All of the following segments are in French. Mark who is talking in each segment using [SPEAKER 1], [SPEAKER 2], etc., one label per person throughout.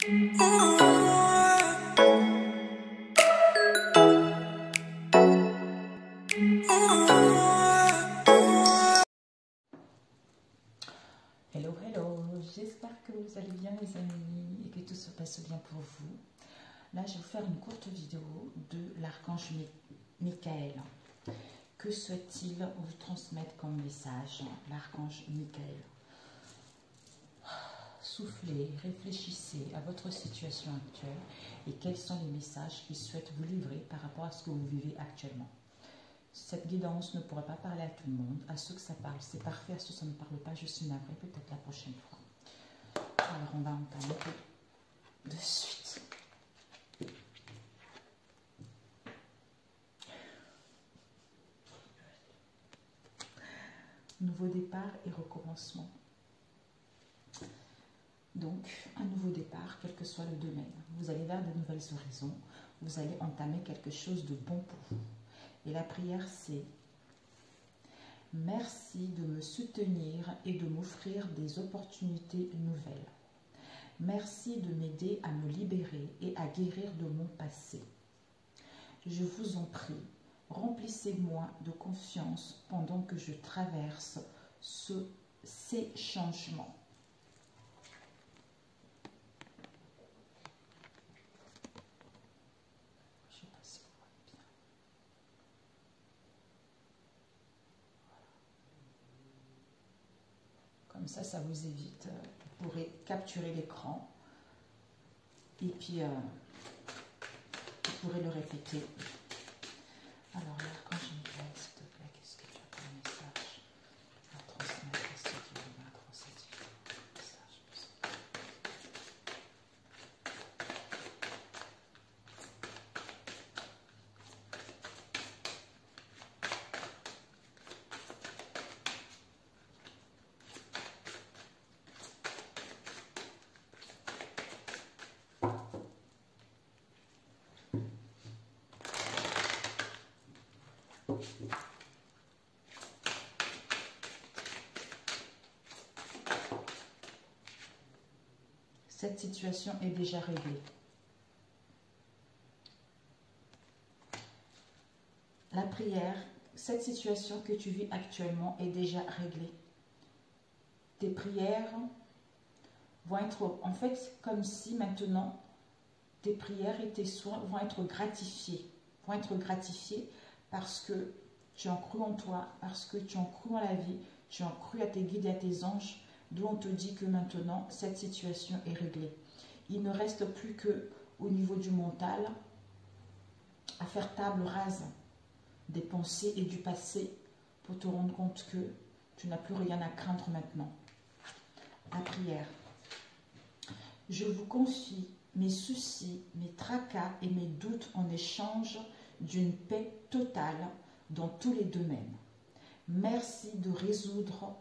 [SPEAKER 1] Hello, hello, j'espère que vous allez bien les amis et que tout se passe bien pour vous. Là, je vais vous faire une courte vidéo de l'archange Michael. Que souhaite-t-il vous transmettre comme message, l'archange Michael? Soufflez, réfléchissez à votre situation actuelle et quels sont les messages qu'il souhaite vous livrer par rapport à ce que vous vivez actuellement. Cette guidance ne pourrait pas parler à tout le monde. À ceux que ça parle, c'est parfait. À ceux que ça ne parle pas, je suis navrée. Peut-être la prochaine fois. Alors, on va entamer de suite. Nouveau départ et recommencement. Donc, un nouveau départ, quel que soit le domaine. Vous allez vers de nouvelles horizons. Vous allez entamer quelque chose de bon pour vous. Et la prière, c'est: merci de me soutenir et de m'offrir des opportunités nouvelles. Merci de m'aider à me libérer et à guérir de mon passé. Je vous en prie, remplissez-moi de confiance pendant que je traverse ces changements. Je ne sais pas si vous voyez bien. Comme ça vous évite. Vous pourrez capturer l'écran et puis vous pourrez le répéter. Alors, l'archange Michael, s'il te plaît, qu'est-ce que tu as comme message à transmettre à ceux qui vont mettre cette message? Cette situation est déjà réglée. La prière, cette situation que tu vis actuellement est déjà réglée. Tes prières vont être, en fait, comme si maintenant, tes prières et tes soins vont être gratifiés. Parce que tu as cru en toi, parce que tu as cru en la vie, tu as cru à tes guides et à tes anges, d'où on te dit que maintenant, cette situation est réglée. Il ne reste plus que au niveau du mental, à faire table rase des pensées et du passé pour te rendre compte que tu n'as plus rien à craindre maintenant. La prière. Je vous confie mes soucis, mes tracas et mes doutes en échange d'une paix totale dans tous les domaines. Merci de résoudre,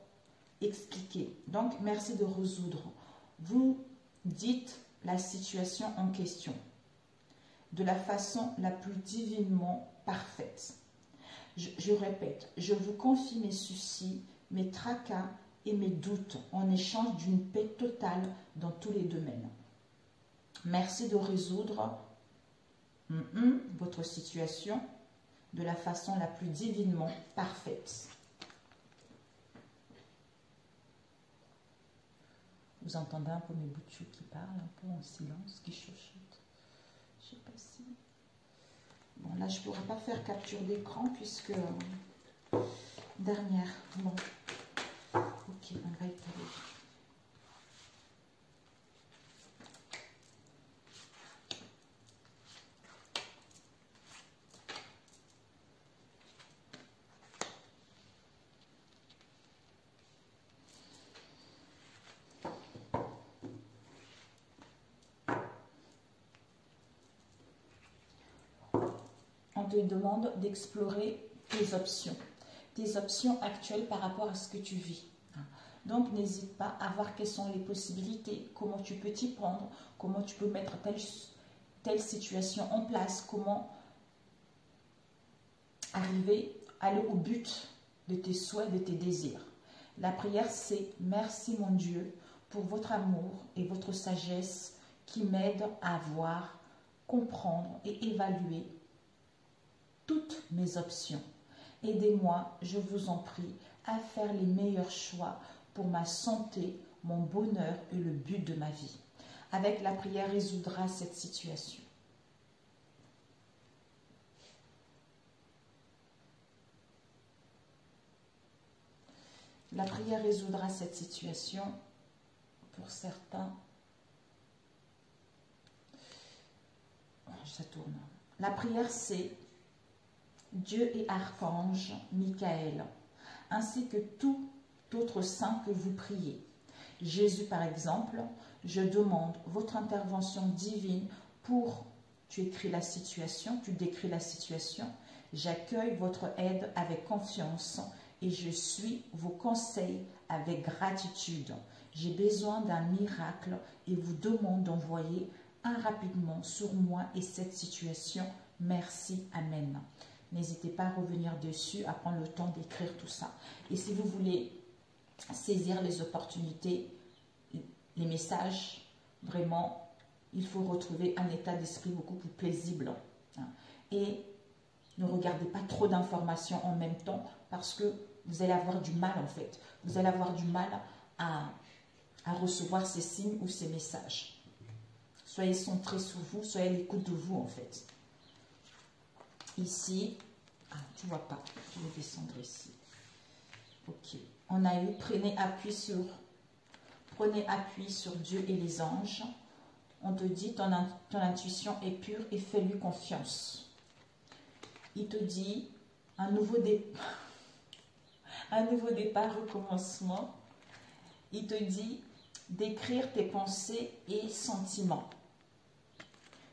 [SPEAKER 1] expliquer. Donc, merci de résoudre. Vous dites la situation en question de la façon la plus divinement parfaite. Je répète, je vous confie mes soucis, mes tracas et mes doutes en échange d'une paix totale dans tous les domaines. Merci de résoudre votre situation de la façon la plus divinement parfaite. Vous entendez un peu mes bouts de chou qui parlent, un peu en silence, qui chuchotent. Je sais pas si... Bon, là, je ne pourrais pas faire capture d'écran puisque... Dernière. Bon. Ok, on va étaler. On te demande d'explorer tes options actuelles par rapport à ce que tu vis. Donc, n'hésite pas à voir quelles sont les possibilités, comment tu peux t'y prendre, comment tu peux mettre telle situation en place, comment aller au but de tes souhaits, de tes désirs. La prière, c'est: merci mon Dieu pour votre amour et votre sagesse qui m'aide à voir, comprendre et évaluer toutes mes options. Aidez-moi, je vous en prie, à faire les meilleurs choix pour ma santé, mon bonheur et le but de ma vie. Avec la prière résoudra cette situation. La prière résoudra cette situation pour certains. Ça tourne. La prière, c'est Dieu et archange Michael, ainsi que tout autre saint que vous priez. Jésus, par exemple, je demande votre intervention divine pour, tu écris la situation, tu décris la situation, j'accueille votre aide avec confiance et je suis vos conseils avec gratitude. J'ai besoin d'un miracle et vous demande d'envoyer un rapidement sur moi et cette situation. Merci, Amen. N'hésitez pas à revenir dessus, à prendre le temps d'écrire tout ça. Et si vous voulez saisir les opportunités, les messages, vraiment, il faut retrouver un état d'esprit beaucoup plus paisible. Et ne regardez pas trop d'informations en même temps parce que vous allez avoir du mal en fait. Vous allez avoir du mal à recevoir ces signes ou ces messages. Soyez centrés sur vous, soyez à l'écoute de vous en fait. Ici, tu vois pas, je vais descendre ici. Ok, on a eu prenez appui sur Dieu et les anges. On te dit ton intuition est pure et fais-lui confiance. Il te dit un nouveau départ, recommencement. Il te dit d'écrire tes pensées et sentiments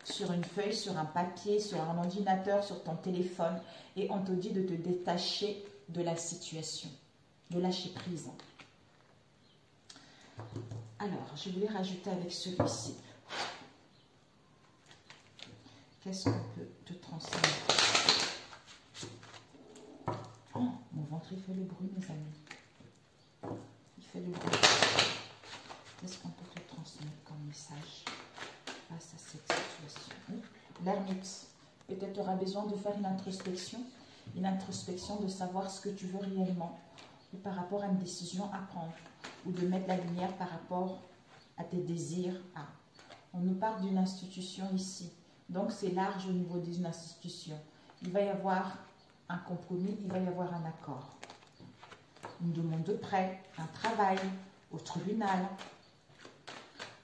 [SPEAKER 1] sur une feuille, sur un papier, sur un ordinateur, sur ton téléphone. Et on te dit de te détacher de la situation, de lâcher prise. Alors, je voulais rajouter avec celui-ci. Qu'est-ce qu'on peut te transmettre? Oh, mon ventre, il fait le bruit, mes amis. Il fait le bruit. Qu'est-ce qu'on peut te transmettre comme message face à cette situation? L'ermite, peut-être aura besoin de faire une introspection de savoir ce que tu veux réellement, ou par rapport à une décision à prendre, ou de mettre la lumière par rapport à tes désirs. On nous parle d'une institution ici, donc c'est large au niveau d'une institution. Il va y avoir un compromis, il va y avoir un accord. Une demande de prêt, un travail, au tribunal,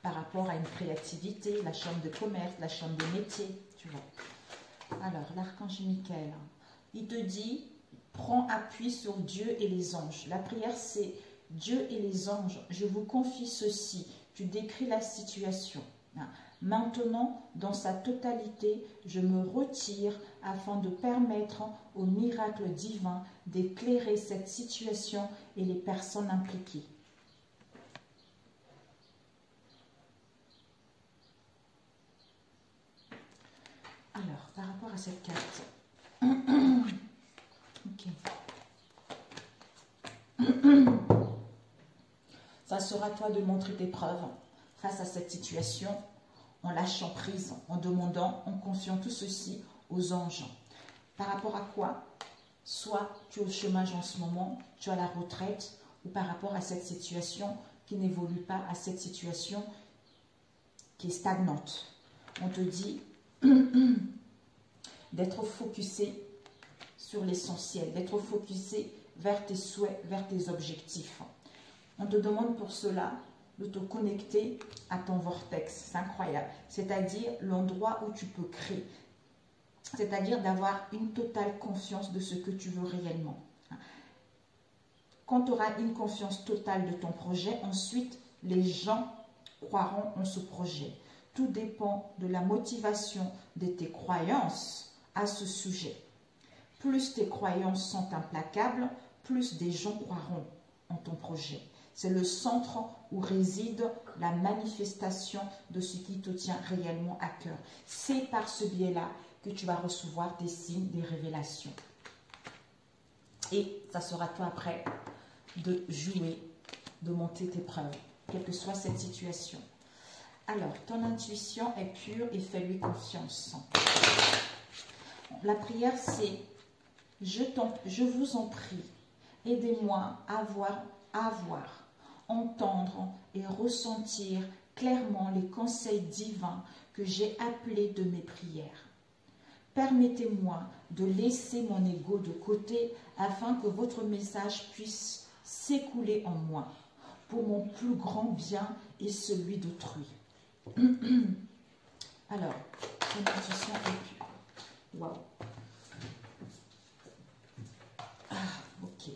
[SPEAKER 1] par rapport à une créativité, la chambre de commerce, la chambre des métiers, tu vois. Alors, l'archange Michael, il te dit, prends appui sur Dieu et les anges. La prière, c'est Dieu et les anges, je vous confie ceci. Tu décris la situation. Maintenant, dans sa totalité, je me retire afin de permettre au miracle divin d'éclairer cette situation et les personnes impliquées. Alors, par rapport à cette carte, ok. Ça sera à toi de montrer tes preuves face à cette situation, en lâchant prise, en demandant, en confiant tout ceci aux anges. Par rapport à quoi? Soit tu es au chômage en ce moment, tu as la retraite, ou par rapport à cette situation qui n'évolue pas, à cette situation qui est stagnante. On te dit d'être focusé sur l'essentiel, d'être focusé vers tes souhaits, vers tes objectifs. On te demande pour cela de te connecter à ton vortex, c'est incroyable, c'est-à-dire l'endroit où tu peux créer, c'est-à-dire d'avoir une totale confiance de ce que tu veux réellement. Quand tu auras une confiance totale de ton projet, ensuite les gens croiront en ce projet. Tout dépend de la motivation de tes croyances à ce sujet. Plus tes croyances sont implacables, plus des gens croiront en ton projet. C'est le centre où réside la manifestation de ce qui te tient réellement à cœur. C'est par ce biais-là que tu vas recevoir des signes, des révélations. Et ça sera toi après de jouer, de monter tes preuves, quelle que soit cette situation. Alors, ton intuition est pure et fais-lui confiance. La prière, c'est « Je vous en prie, aidez-moi à voir, entendre et ressentir clairement les conseils divins que j'ai appelés de mes prières. Permettez-moi de laisser mon ego de côté afin que votre message puisse s'écouler en moi pour mon plus grand bien et celui d'autrui. » Alors, ton intuition est pure. Waouh. Ah, ok.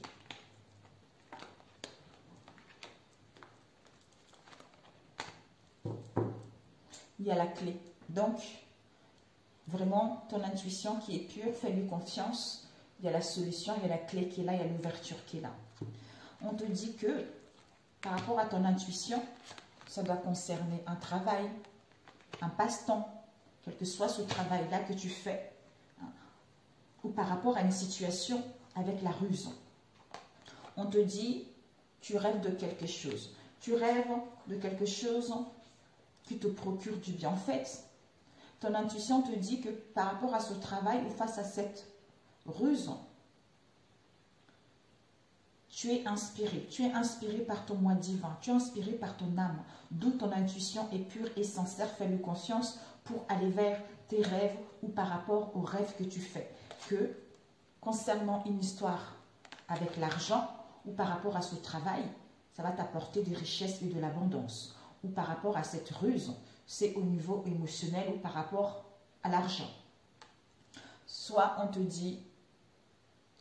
[SPEAKER 1] Il y a la clé. Donc, vraiment, ton intuition qui est pure, fais-lui confiance. Il y a la solution, il y a la clé qui est là, il y a l'ouverture qui est là. On te dit que, par rapport à ton intuition, ça doit concerner un travail, un passe-temps, quel que soit ce travail-là que tu fais, hein, ou par rapport à une situation avec la ruse. On te dit, tu rêves de quelque chose. Tu rêves de quelque chose qui te procure du bien. En fait, ton intuition te dit que par rapport à ce travail ou face à cette ruse, tu es inspiré par ton moi divin, tu es inspiré par ton âme, d'où ton intuition est pure et sincère, fais-lui confiance pour aller vers tes rêves ou par rapport aux rêves que tu fais. Que concernant une histoire avec l'argent ou par rapport à ce travail, ça va t'apporter des richesses et de l'abondance. Ou par rapport à cette ruse, c'est au niveau émotionnel ou par rapport à l'argent. Soit on te dit,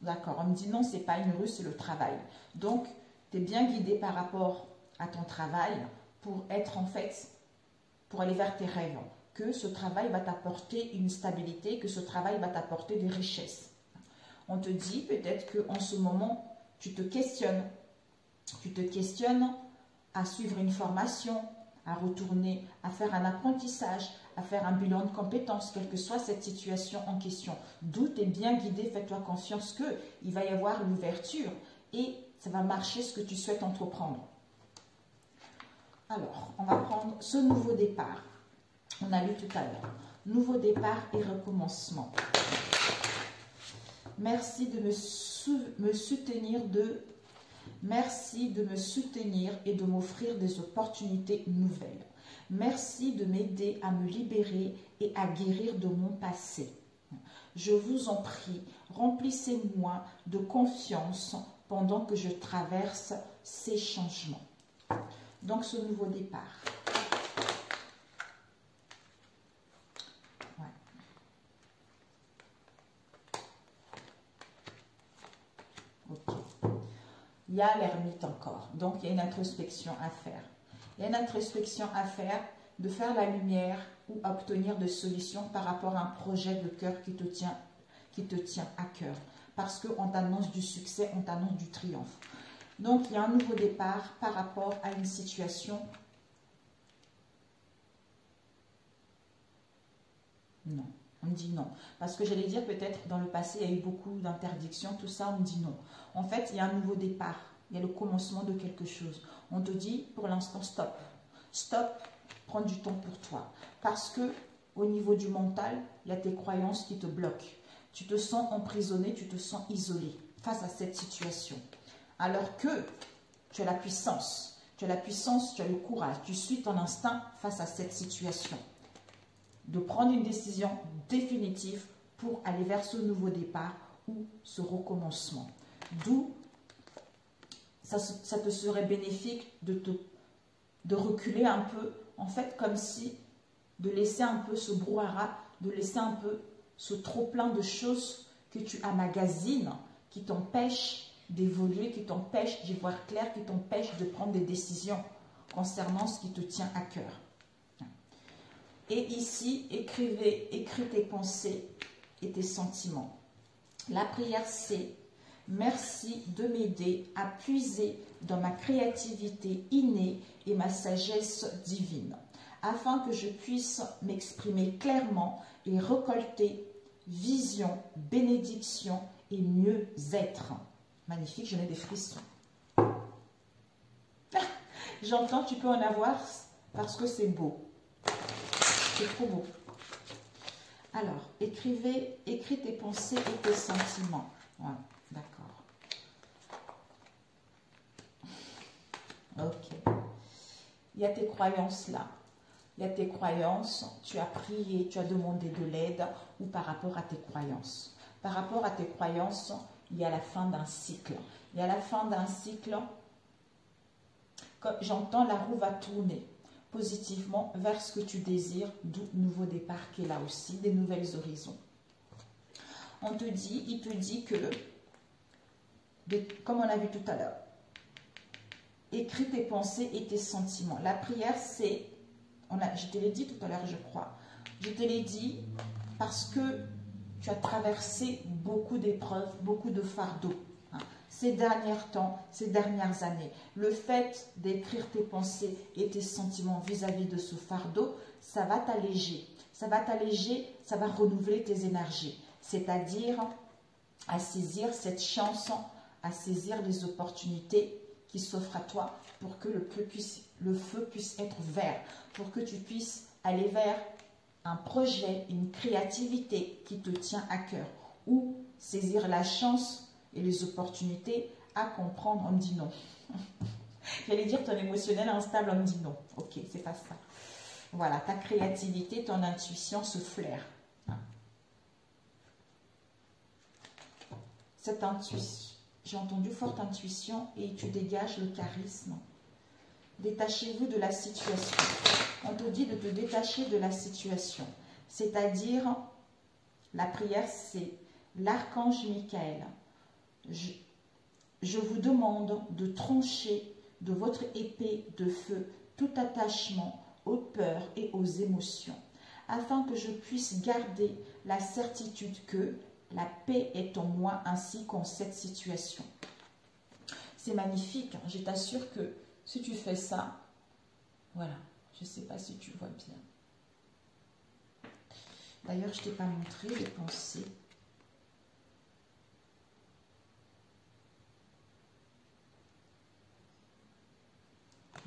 [SPEAKER 1] d'accord, on me dit non, c'est pas une ruse, c'est le travail. Donc, tu es bien guidé par rapport à ton travail pour être en fait, pour aller vers tes rêves. Que ce travail va t'apporter une stabilité, que ce travail va t'apporter des richesses. On te dit peut-être qu'en ce moment, tu te questionnes à suivre une formation, à retourner, à faire un apprentissage, à faire un bilan de compétences, quelle que soit cette situation en question. D'où tu es bien guidé, fais-toi confiance qu'il va y avoir l'ouverture et ça va marcher ce que tu souhaites entreprendre. Alors, on va prendre ce nouveau départ. On a lu tout à l'heure. Nouveau départ et recommencement. Merci de me soutenir et de m'offrir des opportunités nouvelles. Merci de m'aider à me libérer et à guérir de mon passé. Je vous en prie, remplissez-moi de confiance pendant que je traverse ces changements. Donc, ce nouveau départ. Ouais. Ok. Il y a l'ermite encore. Donc, il y a une introspection à faire. Il y a une introspection à faire, de faire la lumière ou obtenir des solutions par rapport à un projet de cœur qui te tient à cœur. Parce qu'on t'annonce du succès, on t'annonce du triomphe. Donc, il y a un nouveau départ par rapport à une situation. Non, on me dit non. Parce que j'allais dire peut-être dans le passé, il y a eu beaucoup d'interdictions, tout ça, on me dit non. En fait, il y a un nouveau départ. Il y a le commencement de quelque chose. On te dit, pour l'instant, stop. Stop, prends du temps pour toi. Parce que au niveau du mental, il y a tes croyances qui te bloquent. Tu te sens emprisonné, tu te sens isolé face à cette situation. Alors que tu as la puissance, tu as le courage, tu suis ton instinct face à cette situation. De prendre une décision définitive pour aller vers ce nouveau départ ou ce recommencement. D'où ça te serait bénéfique de reculer un peu, en fait, comme si de laisser un peu ce brouhaha, de laisser un peu ce trop-plein de choses que tu emmagasines, qui t'empêchent d'évoluer, qui t'empêchent d'y voir clair, qui t'empêchent de prendre des décisions concernant ce qui te tient à cœur. Et ici, écris tes pensées et tes sentiments. La prière, c'est « Merci de m'aider à puiser dans ma créativité innée et ma sagesse divine, afin que je puisse m'exprimer clairement et récolter vision, bénédiction et mieux être. » Magnifique, j'en ai des frissons. J'entends, tu peux en avoir parce que c'est beau. c'est trop beau. Alors, écris tes pensées et tes sentiments. Ouais, d'accord. Ok. Il y a tes croyances là. Il y a tes croyances, tu as prié, tu as demandé de l'aide ou par rapport à tes croyances. Par rapport à tes croyances, il y a la fin d'un cycle. Il y a la fin d'un cycle, quand j'entends la roue va tourner positivement vers ce que tu désires, d'où nouveau départ qui est là aussi, des nouvelles horizons. On te dit, il te dit que, comme on a vu tout à l'heure, écris tes pensées et tes sentiments. La prière, c'est, je te l'ai dit tout à l'heure, je crois, je te l'ai dit parce que tu as traversé beaucoup d'épreuves, beaucoup de fardeaux. Ces derniers temps, ces dernières années, le fait d'écrire tes pensées et tes sentiments vis-à-vis de ce fardeau, ça va t'alléger. Ça va t'alléger, ça va renouveler tes énergies. C'est-à-dire à saisir cette chance, à saisir les opportunités qui s'offrent à toi pour que le feu puisse être vert, pour que tu puisses aller vers un projet, une créativité qui te tient à cœur, ou saisir la chance et les opportunités à comprendre. On me dit non. J'allais dire ton émotionnel instable, on me dit non. Ok, c'est pas ça. Voilà, ta créativité, ton intuition se flaire. Cette intuition, j'ai entendu forte intuition et tu dégages le charisme. Détachez-vous de la situation. On te dit de te détacher de la situation. C'est-à-dire, la prière, c'est l'archange Michael. Je vous demande de trancher de votre épée de feu tout attachement aux peurs et aux émotions, afin que je puisse garder la certitude que la paix est en moi ainsi qu'en cette situation. C'est magnifique, je t'assure que si tu fais ça, voilà, je ne sais pas si tu vois bien. D'ailleurs, je ne t'ai pas montré les pensées.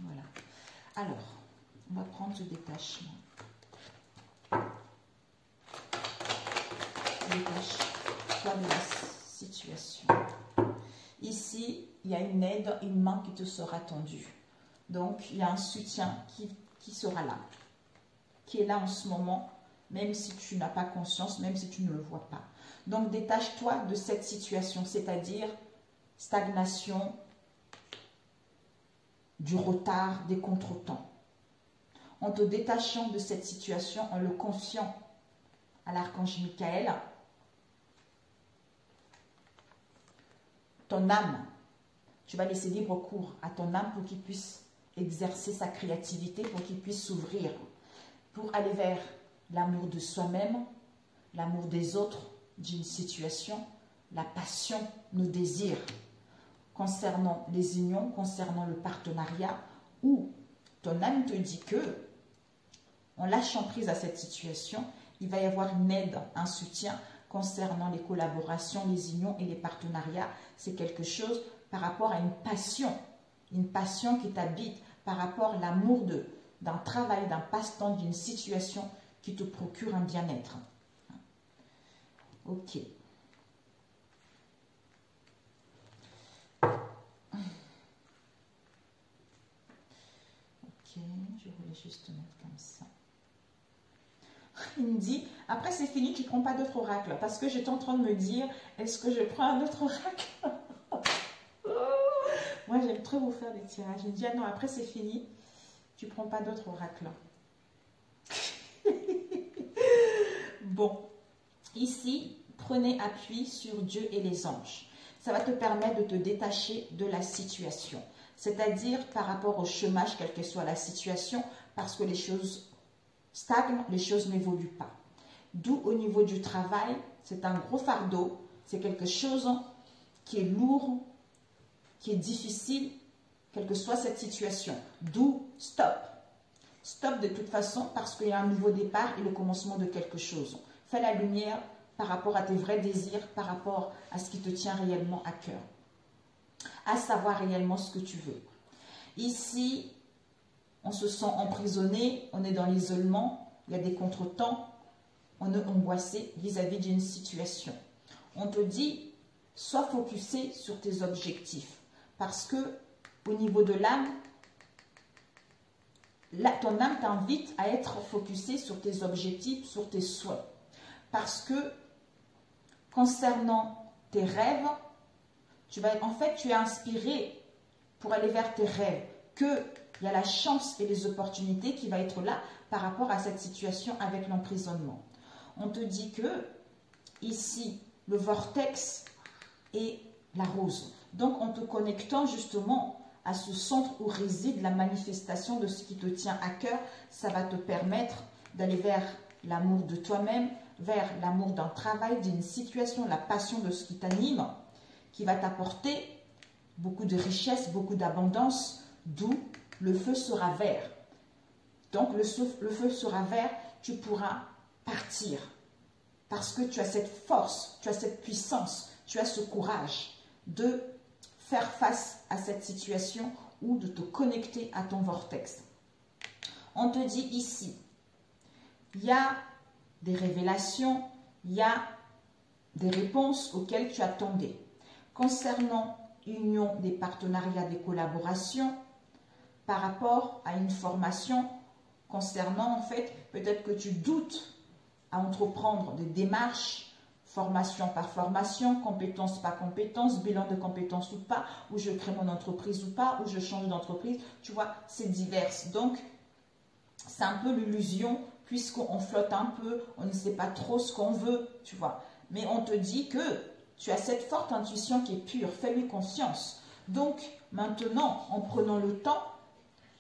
[SPEAKER 1] Voilà. Alors, on va prendre ce détachement. Détache-toi de la situation. Ici, il y a une aide, une main qui te sera tendue. Donc, il y a un soutien qui sera là, qui est là en ce moment, même si tu n'as pas conscience, même si tu ne le vois pas. Donc, détache-toi de cette situation, c'est-à-dire stagnation, du retard, des contretemps. En te détachant de cette situation, en le confiant à l'archange Michael, ton âme, tu vas laisser libre cours à ton âme pour qu'il puisse exercer sa créativité, pour qu'il puisse s'ouvrir, pour aller vers l'amour de soi-même, l'amour des autres, d'une situation, la passion, nos désirs, concernant les unions, concernant le partenariat, où ton âme te dit que, en lâchant prise à cette situation, il va y avoir une aide, un soutien concernant les collaborations, les unions et les partenariats. C'est quelque chose par rapport à une passion qui t'habite, par rapport à l'amour d'un travail, d'un passe-temps, d'une situation qui te procure un bien-être. Ok. Ok, je voulais juste mettre comme ça. Il me dit, après c'est fini, tu ne prends pas d'autres oracles. Parce que j'étais en train de me dire, est-ce que je prends un autre oracle? Moi, j'aime trop vous faire des tirages. Il me dit, ah non, après c'est fini, tu ne prends pas d'autres oracles. Bon, ici, prenez appui sur Dieu et les anges. Ça va te permettre de te détacher de la situation. C'est-à-dire par rapport au chômage, quelle que soit la situation, parce que les choses stagnent, les choses n'évoluent pas. D'où au niveau du travail, c'est un gros fardeau, c'est quelque chose qui est lourd, qui est difficile, quelle que soit cette situation. D'où stop. Stop de toute façon parce qu'il y a un nouveau départ et le commencement de quelque chose. Fais la lumière par rapport à tes vrais désirs, par rapport à ce qui te tient réellement à cœur. À savoir réellement ce que tu veux. Ici, on se sent emprisonné, on est dans l'isolement, il y a des contretemps, on est angoissé vis-à-vis d'une situation. On te dit, sois focusé sur tes objectifs. Parce que au niveau de l'âme, ton âme t'invite à être focusé sur tes objectifs, sur tes souhaits. Parce que concernant tes rêves, tu es inspiré pour aller vers tes rêves, qu'il y a la chance et les opportunités qui vont être là par rapport à cette situation avec l'emprisonnement. On te dit que ici, le vortex est la rose. Donc, en te connectant justement à ce centre où réside la manifestation de ce qui te tient à cœur, ça va te permettre d'aller vers l'amour de toi-même, vers l'amour d'un travail, d'une situation, la passion de ce qui t'anime, qui va t'apporter beaucoup de richesse, beaucoup d'abondance, d'où le feu sera vert. Donc, le feu sera vert, tu pourras partir. Parce que tu as cette force, tu as cette puissance, tu as ce courage de faire face à cette situation ou de te connecter à ton vortex. On te dit ici, il y a des révélations, il y a des réponses auxquelles tu attendais. Concernant l'union des partenariats, des collaborations, par rapport à une formation, concernant en fait, peut-être que tu doutes à entreprendre des démarches, formation par formation, compétence par compétence, bilan de compétences ou pas, où je crée mon entreprise ou pas, où je change d'entreprise, tu vois, c'est divers. Donc, c'est un peu l'illusion, puisqu'on flotte un peu, on ne sait pas trop ce qu'on veut, tu vois. Mais on te dit que tu as cette forte intuition qui est pure, fais-lui confiance. Donc, maintenant, en prenant le temps,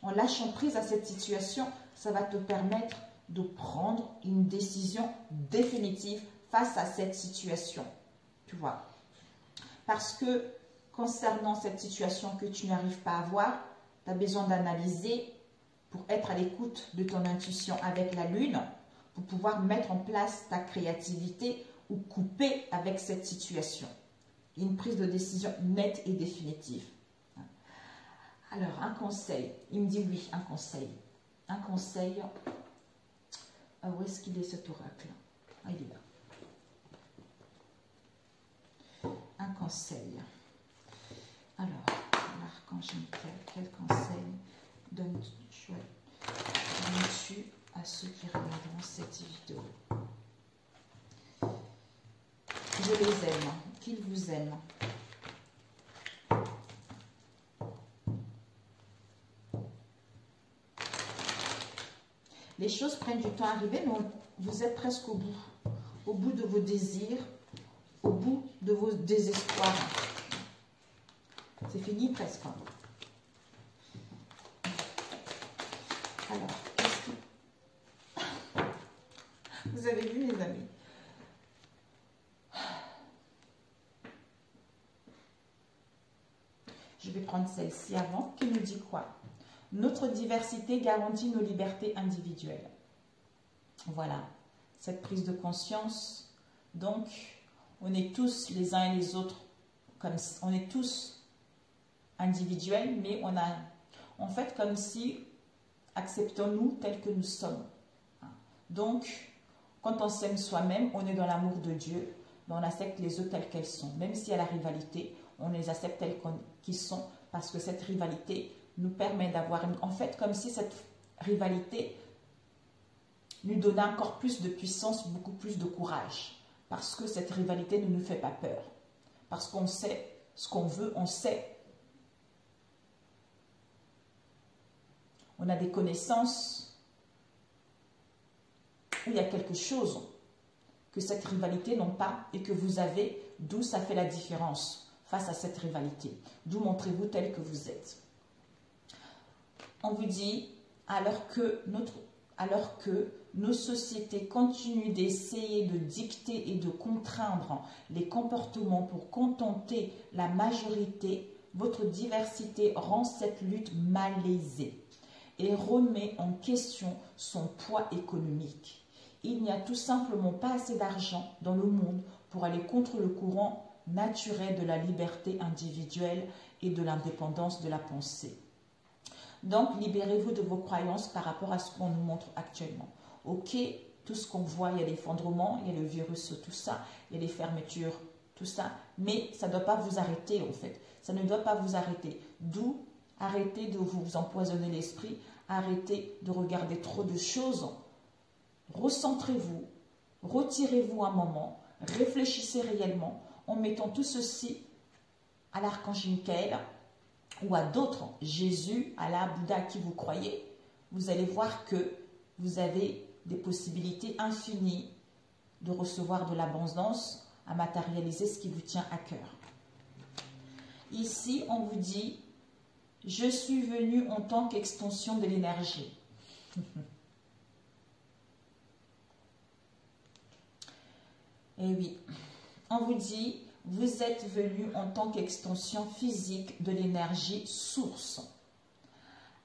[SPEAKER 1] en lâchant prise à cette situation, ça va te permettre de prendre une décision définitive face à cette situation, tu vois. Parce que concernant cette situation que tu n'arrives pas à voir, tu as besoin d'analyser pour être à l'écoute de ton intuition avec la lune, pour pouvoir mettre en place ta créativité ou couper avec cette situation. Une prise de décision nette et définitive. Alors, un conseil. Il me dit oui, un conseil. Un conseil. Où est-ce qu'il est cet oracle? Ah, il est là. Un conseil. Alors, l'archange Michael, quel conseil donnes-tu à ceux qui regarderont cette vidéo? Je les aime, qu'ils vous aiment. Les choses prennent du temps à arriver, mais vous êtes presque au bout de vos désirs, au bout de vos désespoirs. C'est fini presque. Alors, vous avez vu, les amis? Je vais prendre celle-ci avant, qui nous dit quoi? Notre diversité garantit nos libertés individuelles. Voilà, cette prise de conscience. Donc, on est tous les uns et les autres, on est tous individuels, mais on a, en fait, comme si, acceptons-nous tels que nous sommes. Donc, quand on s'aime soi-même, on est dans l'amour de Dieu, mais on accepte les autres telles qu'elles sont. Même s'il y a la rivalité, on les accepte telles qu'ils sont, parce que cette rivalité nous permet d'avoir, en fait, comme si cette rivalité nous donnait encore plus de puissance, beaucoup plus de courage. Parce que cette rivalité ne nous fait pas peur. Parce qu'on sait ce qu'on veut, on sait. On a des connaissances où il y a quelque chose que cette rivalité n'a pas et que vous avez, d'où ça fait la différence face à cette rivalité. D'où montrez-vous tel que vous êtes. On vous dit, alors que nos sociétés continuent d'essayer de dicter et de contraindre les comportements pour contenter la majorité, votre diversité rend cette lutte malaisée et remet en question son poids économique. Il n'y a tout simplement pas assez d'argent dans le monde pour aller contre le courant naturel de la liberté individuelle et de l'indépendance de la pensée. Donc, libérez-vous de vos croyances par rapport à ce qu'on nous montre actuellement. Ok, tout ce qu'on voit, il y a l'effondrement, il y a le virus, tout ça, il y a les fermetures, tout ça, mais ça ne doit pas vous arrêter en fait. Ça ne doit pas vous arrêter. D'où arrêtez de vous empoisonner l'esprit, arrêtez de regarder trop de choses. Recentrez-vous, retirez-vous un moment, réfléchissez réellement en mettant tout ceci à l'archange Michael ou à d'autres, Jésus, Allah, Bouddha, à qui vous croyez. Vous allez voir que vous avez des possibilités infinies de recevoir de l'abondance, à matérialiser ce qui vous tient à cœur. Ici, on vous dit, je suis venu en tant qu'extension de l'énergie. Et oui, on vous dit, vous êtes venu en tant qu'extension physique de l'énergie source.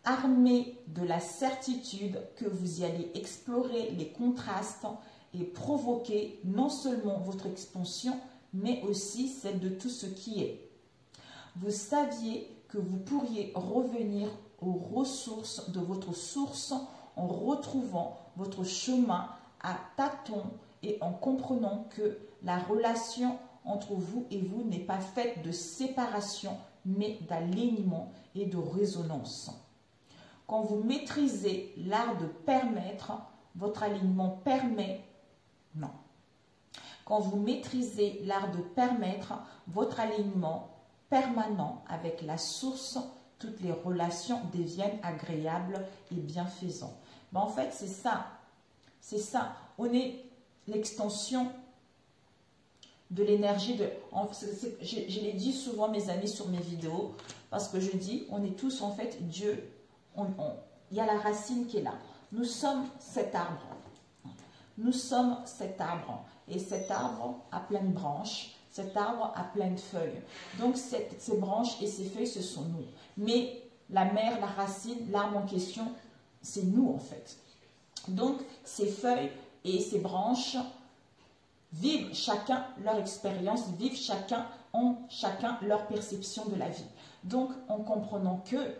[SPEAKER 1] Armé de la certitude que vous y allez explorer les contrastes et provoquer non seulement votre expansion, mais aussi celle de tout ce qui est. Vous saviez que vous pourriez revenir aux ressources de votre source en retrouvant votre chemin à tâtons et en comprenant que la relation entre vous et vous n'est pas faite de séparation, mais d'alignement et de résonance. Quand vous maîtrisez l'art de permettre, votre alignement permet... Non. Quand vous maîtrisez l'art de permettre, votre alignement permanent avec la source, toutes les relations deviennent agréables et bienfaisantes. Ben, en fait, c'est ça. C'est ça. On est l'extension de l'énergie de... Je l'ai dit souvent, mes amis, sur mes vidéos, parce que je dis, on est tous, en fait, Dieu. Il y a la racine qui est là. Nous sommes cet arbre. Nous sommes cet arbre. Et cet arbre a plein de branches. Cet arbre a plein de feuilles. Donc, ces branches et ces feuilles, ce sont nous. Mais la mère, la racine, l'arbre en question, c'est nous, en fait. Donc, ces feuilles et ces branches vivent chacun leur expérience, vivent chacun leur perception de la vie. Donc, en comprenant que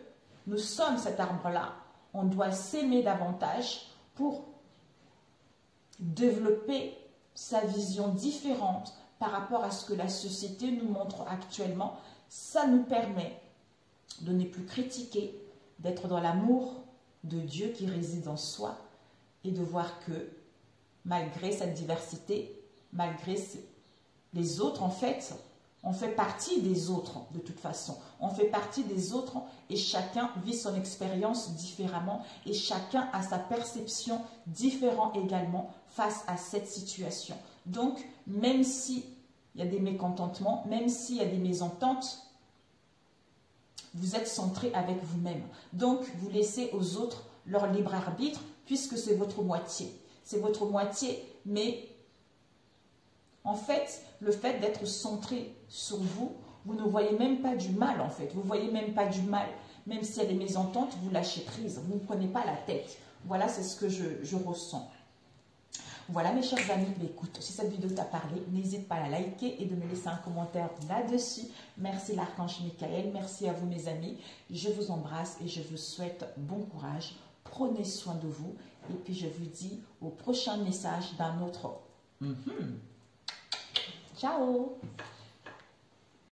[SPEAKER 1] nous sommes cet arbre-là, on doit s'aimer davantage pour développer sa vision différente par rapport à ce que la société nous montre actuellement. Ça nous permet de ne plus critiquer, d'être dans l'amour de Dieu qui réside en soi et de voir que malgré cette diversité, malgré les autres, en fait, on fait partie des autres de toute façon. On fait partie des autres et chacun vit son expérience différemment et chacun a sa perception différente également face à cette situation. Donc, même s'il y a des mécontentements, même s'il y a des mésententes, vous êtes centré avec vous-même. Donc, vous laissez aux autres leur libre arbitre puisque c'est votre moitié. C'est votre moitié, mais en fait, le fait d'être centré sur vous, vous ne voyez même pas du mal en fait. Vous ne voyez même pas du mal. Même s'il y a des mésententes, vous lâchez prise. Vous ne prenez pas la tête. Voilà, c'est ce que je ressens. Voilà mes chers amis, écoute, si cette vidéo t'a parlé, n'hésite pas à la liker et de me laisser un commentaire là-dessus. Merci l'archange Michael, merci à vous mes amis. Je vous embrasse et je vous souhaite bon courage. Prenez soin de vous et puis je vous dis au prochain message d'un autre. Ciao!